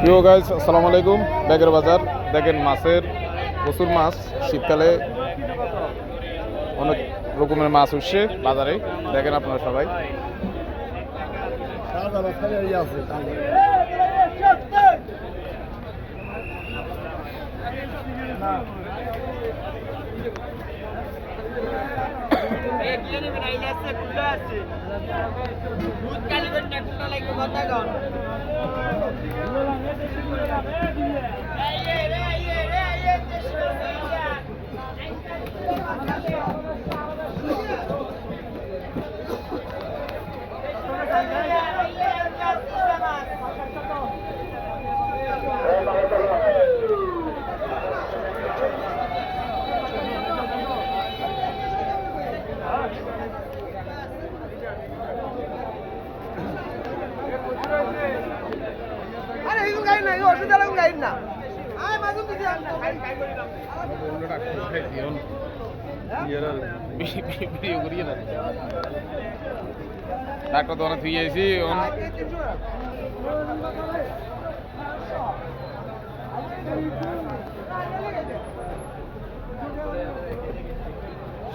ইয়ো guys, আসসালামু আলাইকুম। ব্যাগের বাজার দেখেন, মাছের প্রচুর মাছ। শীতকালে অনেক রকমের মাছ উঠছে বাজারে, দেখেন আপনারা সবাই। ডাক্তার তো অনেক থুই আইছি।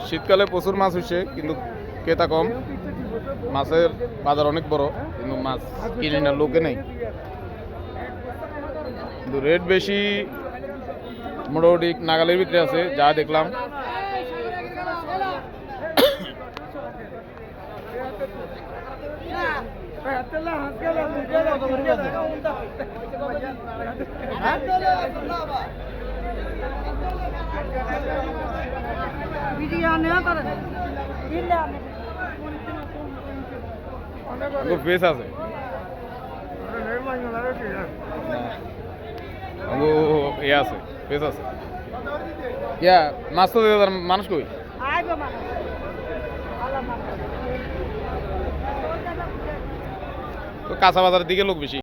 শীতকালে প্রচুর মাছ হচ্ছে, কিন্তু ক্রেতা কম। মাছের বাজার অনেক বড়, কিন্তু মাছ কিনে না লোকে নেই, কিন্তু রেট বেশি। মোটামুটি নাগালের ভিতরে আছে যা দেখলাম। ফেস আছে, ইয়ে আছে, ফেস আছে। ইয়া মাছ তো মানুষ কই তো কাঁচা বাজারের দিকে লোক বেশি।